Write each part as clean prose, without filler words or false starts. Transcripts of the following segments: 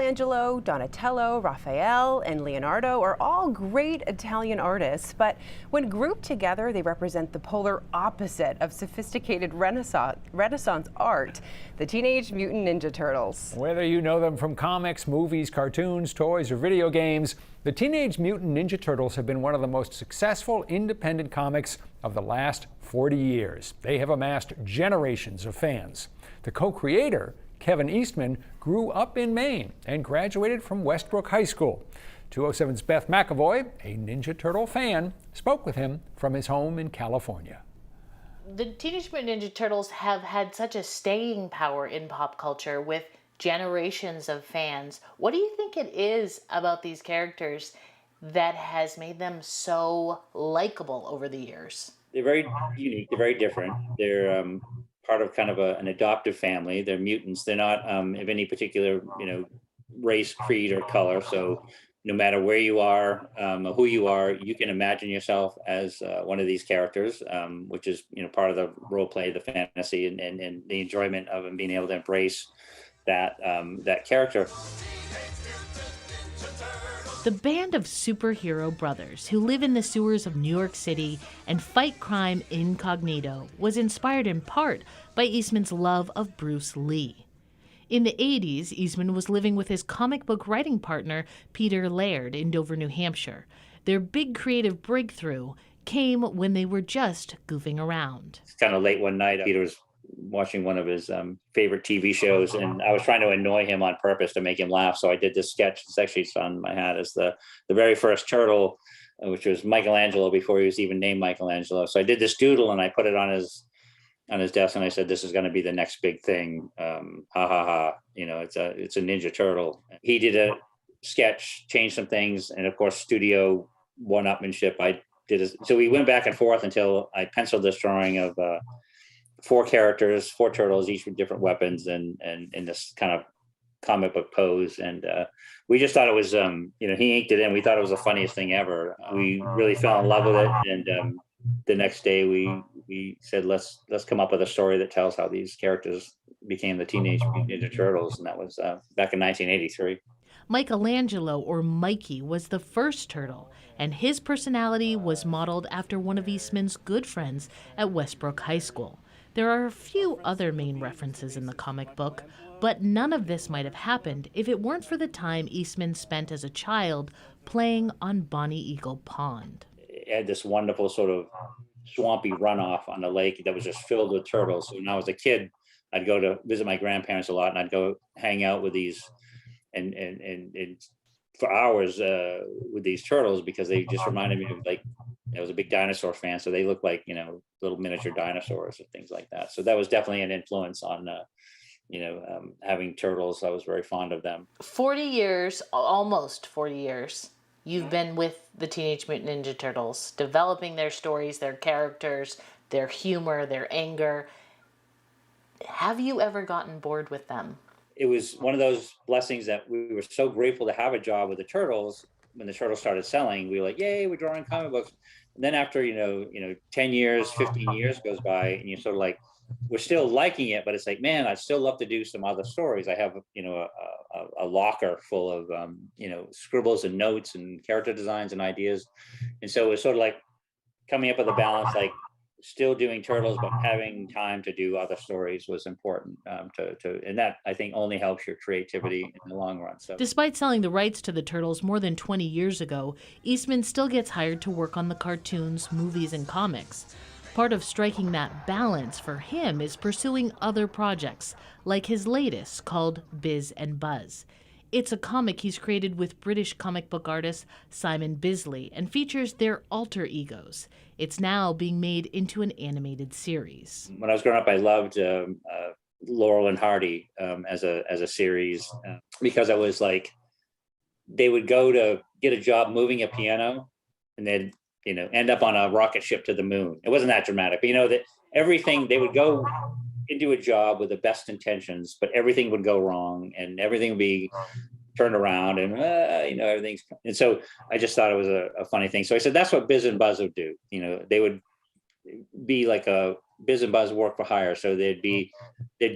Michelangelo, Donatello, Raphael, and Leonardo are all great Italian artists, but when grouped together, they represent the polar opposite of sophisticated Renaissance art, the Teenage Mutant Ninja Turtles. Whether you know them from comics, movies, cartoons, toys, or video games, the Teenage Mutant Ninja Turtles have been one of the most successful independent comics of the last 40 years. They have amassed generations of fans. The co-creator, Kevin Eastman, grew up in Maine and graduated from Westbrook High School. 207's Beth McAvoy, a Ninja Turtle fan, spoke with him from his home in California. The Teenage Mutant Ninja Turtles have had such a staying power in pop culture with generations of fans. What do you think it is about these characters that has made them so likable over the years? They're very unique. They're very different. They're part of kind of an adoptive family. They're mutants. They're not of any particular, race, creed, or color. So no matter where you are, or who you are, you can imagine yourself as one of these characters, which is, part of the role play, the fantasy, and the enjoyment of and being able to embrace that character. The band of superhero brothers who live in the sewers of New York City and fight crime incognito was inspired in part by Eastman's love of Bruce Lee. In the 80s, Eastman was living with his comic book writing partner, Peter Laird, in Dover, New Hampshire. Their big creative breakthrough came when they were just goofing around. It's kind of late one night. Peter was watching one of his favorite TV shows, and I was trying to annoy him on purpose to make him laugh. So I did this sketch. It's actually on my hat. It's the very first turtle, which was Michelangelo before he was even named Michelangelo. So I did this doodle and I put it on his desk, and I said, "This is going to be the next big thing." Ha ha ha! It's a Ninja Turtle. He did a sketch, changed some things, and of course, studio one-upmanship. So we went back and forth until I penciled this drawing of 4 characters, 4 turtles, each with different weapons, and in this kind of comic book pose. And we just thought it was, he inked it in. We thought it was the funniest thing ever. We really fell in love with it. And the next day we said, let's come up with a story that tells how these characters became the Teenage Mutant Ninja Turtles. And that was back in 1983. Michelangelo, or Mikey, was the first turtle, and his personality was modeled after one of Eastman's good friends at Westbrook High School. There are a few other main references in the comic book, but none of this might have happened if it weren't for the time Eastman spent as a child playing on Bonnie Eagle Pond. It had this wonderful sort of swampy runoff on the lake that was just filled with turtles. So when I was a kid, I'd go to visit my grandparents a lot, and I'd go hang out with these and for hours with these turtles, because they just reminded me of, like, I was a big dinosaur fan, so they look like, little miniature dinosaurs and things like that. So that was definitely an influence on, having turtles. I was very fond of them. 40 years, almost 40 years, you've been with the Teenage Mutant Ninja Turtles, developing their stories, their characters, their humor, their anger. Have you ever gotten bored with them? It was one of those blessings that we were so grateful to have a job with the Turtles. When the Turtles started selling, we were like, yay, we're drawing comic books. And then after, 10 years, 15 years goes by, and you're sort of like, we're still liking it, but it's like, man, I'd still love to do some other stories. I have, a locker full of, scribbles and notes and character designs and ideas. And so it's sort of like coming up with a balance, like still doing Turtles, but having time to do other stories was important and that, I think, only helps your creativity in the long run. So, despite selling the rights to the Turtles more than 20 years ago, Eastman still gets hired to work on the cartoons, movies, and comics. Part of striking that balance for him is pursuing other projects, like his latest, called Biz and Buzz. It's a comic he's created with British comic book artist Simon Bisley and features their alter egos. It's now being made into an animated series. When I was growing up, I loved Laurel and Hardy as a series, because I was like, they would go to get a job moving a piano, and they'd end up on a rocket ship to the moon. It wasn't that dramatic, but that everything, they would go into a job with the best intentions, but everything would go wrong, and everything would be turned around, and everything's. And so I just thought it was a funny thing. So I said, that's what Biz and Buzz would do. They would be like a Biz and Buzz work for hire. So they'd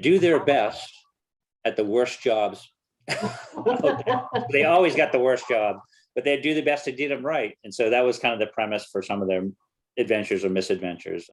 do their best at the worst jobs They always got the worst job, but they'd do the best to do them right. And so that was kind of the premise for some of their adventures or misadventures.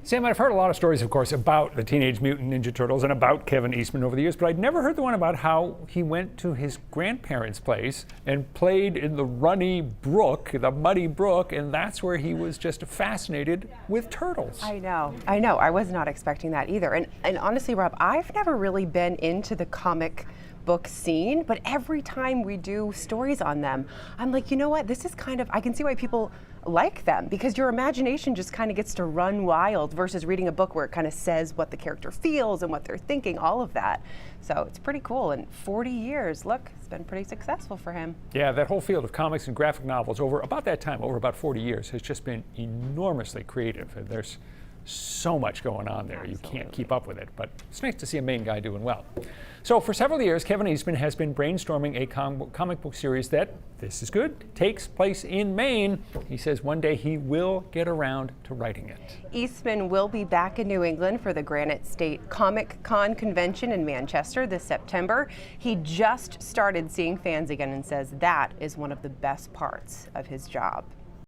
Sam, I've heard a lot of stories, of course, about the Teenage Mutant Ninja Turtles and about Kevin Eastman over the years, but I'd never heard the one about how he went to his grandparents' place and played in the runny brook, the muddy brook, and that's where he was just fascinated with turtles. I know. I was not expecting that either. And honestly, Rob, I've never really been into the comic book scene, but every time we do stories on them, I'm like, you know what? This is kind of, I can see why people like them, because your imagination just kind of gets to run wild versus reading a book where it kind of says what the character feels and what they're thinking, all of that. So it's pretty cool. And 40 years, look, it's been pretty successful for him. Yeah, that whole field of comics and graphic novels over about 40 years, has just been enormously creative. There's so much going on there. Absolutely. You can't keep up with it, but it's nice to see a main guy doing well. So for several years, Kevin Eastman has been brainstorming a comic book series that, this is good, takes place in Maine. He says one day he will get around to writing it. Eastman will be back in New England for the Granite State Comic Con convention in Manchester this September. He just started seeing fans again and says that is one of the best parts of his job.